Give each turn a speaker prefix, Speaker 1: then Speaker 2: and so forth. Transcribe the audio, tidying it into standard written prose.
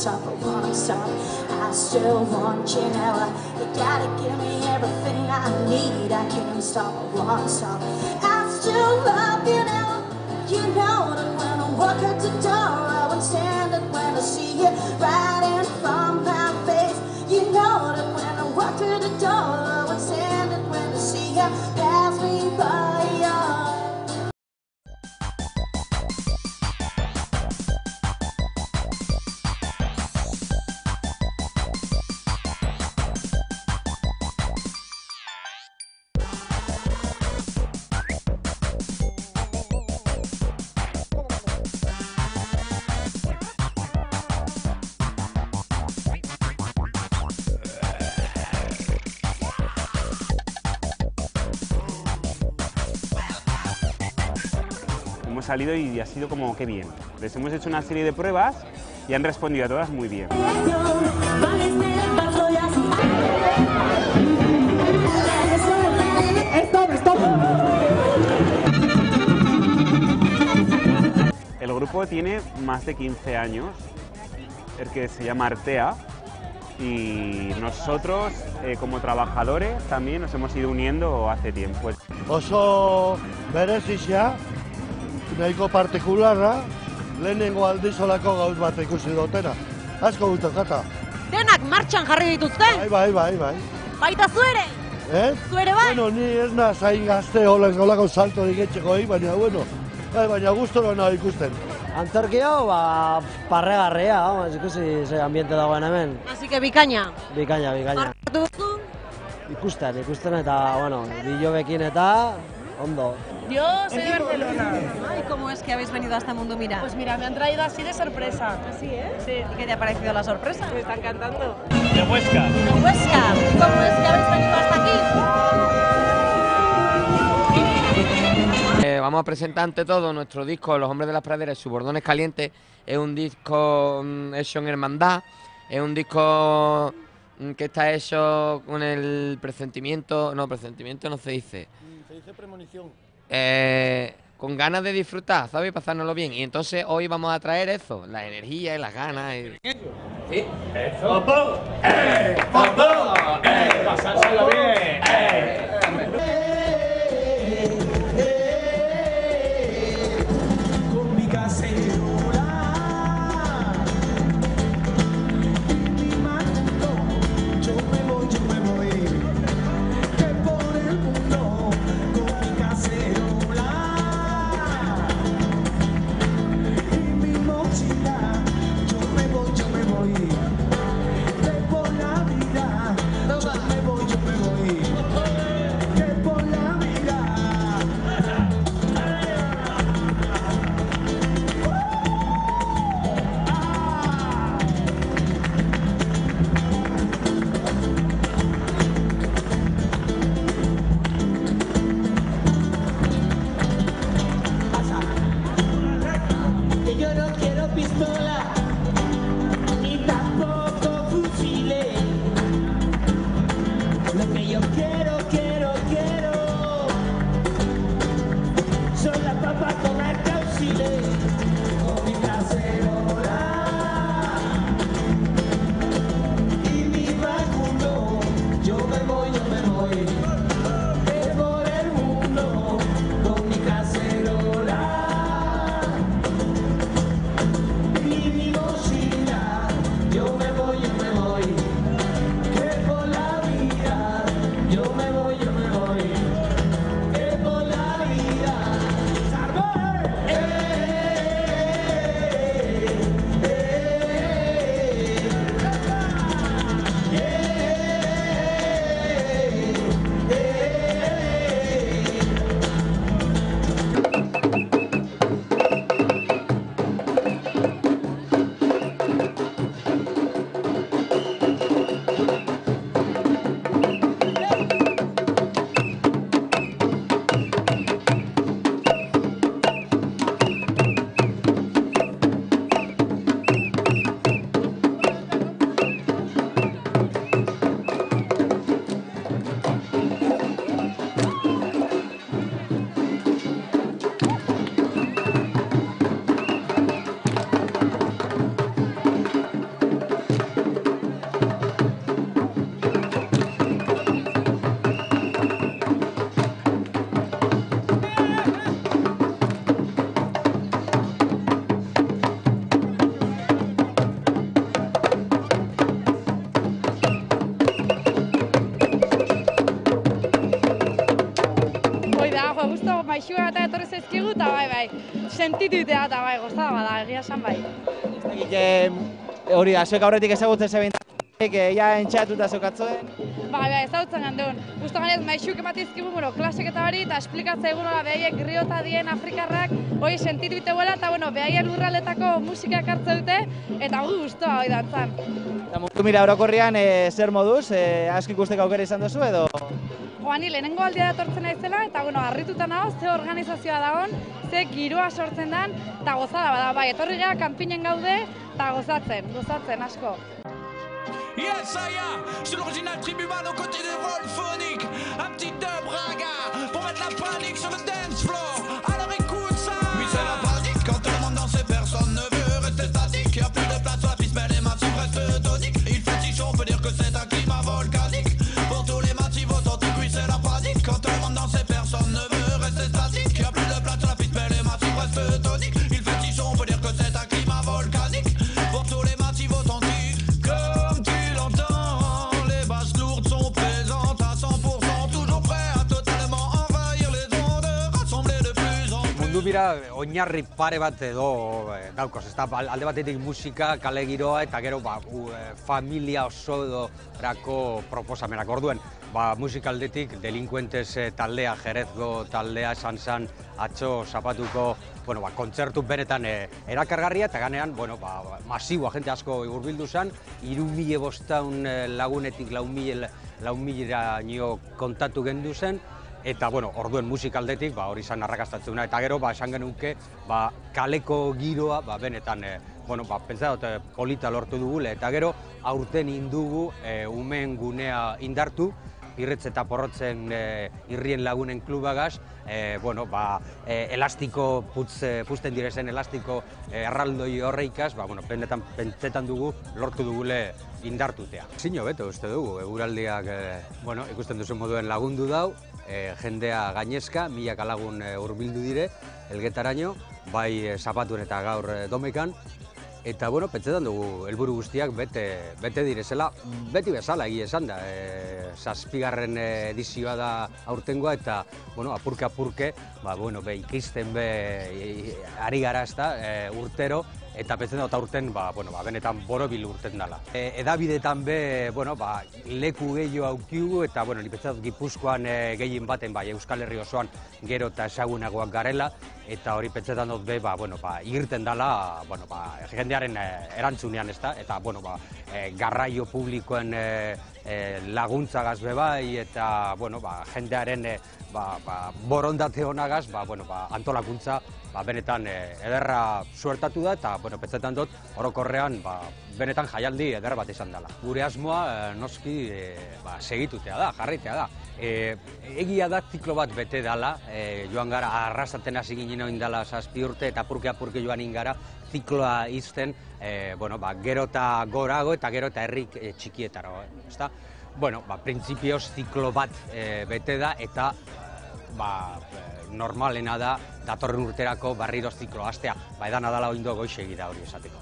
Speaker 1: stop, I won't stop. I still want you now. You gotta give me everything I need. I can't stop, I won't stop. I still love you now. You know that when I walk out the door, I won't stand it when I see you right in front of my face. You know that when I walk through the door, I won't stand it when I see you pass me by.
Speaker 2: Hemos salido y ha sido como, qué bien. Les hemos hecho una serie de pruebas y han respondido a todas muy bien. El grupo tiene más de 15 años, el que se llama Artea, y nosotros como trabajadores también nos hemos ido uniendo hace tiempo.
Speaker 3: Oso berezia, nahiko partikularra, lehenengo aldiz olako gauz bat ikusi dutena. Asko gutokata.
Speaker 4: Denak martxan jarri dituzte?
Speaker 3: Bai.
Speaker 4: Baita zuere? Zuere bai?
Speaker 3: Bueno, ni ez naz hain gazte olako salto digetxeko baina, bueno, baina gustoro nahi ikusten.
Speaker 5: Antzerkio, parregarria, ikusi ze ambiente dagoen hemen.
Speaker 4: Así que bikaina?
Speaker 5: Bikaina.
Speaker 4: Hartu duzu?
Speaker 5: Ikusten eta, bueno, bilobekin eta ondo.
Speaker 6: Yo soy de Barcelona.
Speaker 4: Ay, ¿cómo es que habéis venido a este mundo mirar?
Speaker 6: Pues mira, me han traído así de sorpresa.
Speaker 4: ¿Así,
Speaker 6: Sí.
Speaker 4: ¿Y qué te ha parecido la sorpresa?
Speaker 6: Me está encantando.
Speaker 7: De Huesca.
Speaker 4: ¿De Huesca? ¿Cómo es que habéis venido hasta aquí?
Speaker 8: Vamos a presentar ante todo nuestro disco Los Hombres de las Praderas y sus Bordones Calientes. Es un disco hecho en hermandad, es un disco que está hecho con el presentimiento no se dice.
Speaker 3: Se dice premonición.
Speaker 8: Con ganas de disfrutar, ¿sabes? Pasárnoslo bien. Y entonces hoy vamos a traer eso, la energía y las ganas.
Speaker 7: Sí, eso. ¡Popo! ¡Popo! ¡Pasárselo bien!
Speaker 9: Con mi cacerola y mi manto, yo me voy, que por el mundo con mi cacerola y mi mochila, yo me voy, que por la vida, yo me voy.
Speaker 6: etorri zaizkigu, eta bai, sentitu itea, eta bai, gozada bada, egia esan bai.
Speaker 10: Hori da, zuek aurretik ezagutzen zebintak, ja entxeatuta zeukatzuen.
Speaker 6: Bai, ezagutzen gandun. Justo ganez, maixuk ematizkigu, klasek eta hori, eta esplikatzea egun behaiek griota dien Afrikarrak, hori sentitu iteuela, eta behaien lurraletako musikak hartze dute, eta guztua hori dantzan.
Speaker 10: Eta mundu mira orokorrian, zer moduz, asko ikusteko aukera izan duzu edo?
Speaker 6: Ni lehenengo aldia datortzen naizela, eta harrituta nago, ze organizazioa dagoen, ze giroa sortzen den, eta gozada bada, bai, etorri geha, kanpinen gaude, eta gozatzen asko.
Speaker 9: Yes, ça y est, c'est l'original Tribuman aux côtés de Volphonique. Un petit dub raga pour mettre la panique sur le dance floor. Alors écoute ça. Oui, c'est la panique quand tout le monde danse et personne ne veut rester statique. Y'a plus de place sur la piste, mais les massifs restent toniques. Il fait si chaud, on peut dire que c'est un climat volcanique. Pour tous les massifs authentiques, oui, c'est la panique quand tout le monde danse et personne ne veut rester statique. Y'a plus de place sur la piste, mais les massifs restent toniques. Il fait si chaud, on peut dire que c'est un climat volcanique. Pour tous les massifs authentiques.
Speaker 11: Bira, oinarri pare bat edo daukos, alde batetik musika, kale giroa eta gero familia oso edo erako proposamenak. Orduen, musika aldetik delinkuentes taldea, Jerezgo taldea esan zan atzo zapatuko kontzertu benetan erakargarria eta ganean masiboa, jente asko hurbildu zen, 3.500 lagunetik 4.000 kontatu gendu zen. Eta, orduen musikaldetik hori izan arrakastatzeuna, eta gero, esan genuke, kaleko giroa, benetan, pentsa dut polita lortu dugule, eta gero, aurten indugu umeen gunea indartu, Irretz eta Porrotzen irrien lagunen klubagaz, elastiko, puzten direzen elastiko erraldoi horreikaz, pentsetan dugu, lortu dugule indartutea. Zino beto, uste dugu, eguraldiak, ikusten duzen moduen lagundu dau, jendea gainezka, 1000 lagun hurbildu dire, elgetaraino, bai zapatuen eta gaur domekan, eta, pentsetan dugu, helburu guztiak bete direzela, beti bezala egia esan da, 7. edizioa da aurtengoa, eta, apurke, ikisten ari gara ez da, urtero, eta pentsetan dut aurten, benetan borobil urten dela. Edabidetan leku gehiago aukiugu, eta, ni pentsetan Gipuzkoan gehien baten, Euskal Herri osoan gero eta ezagunagoak garela, eta hori pentsetan dut irten dela, jendearen erantzunean ez da, eta, garraio publikoen laguntzagaz bebai, eta, jendearen borondate honagaz, antolakuntza, benetan ederra suertatu da, eta pentsetan dut orokorrean benetan jaialdi eder bat izan dela. Gure asmoa noski segitutea da, jarritea da. Egia da ziklo bat bete dela, joan gara arrasaten hasi ginen oin dela 7 urte, eta apurke joan ingara zikloa izten, gero eta gorago eta gero eta herrik txikietaro. Printzipioz ziklo bat bete da, eta normalena da datorren urterako barriro ziklo hastea, edana dala oindo goixegi da hori esateko.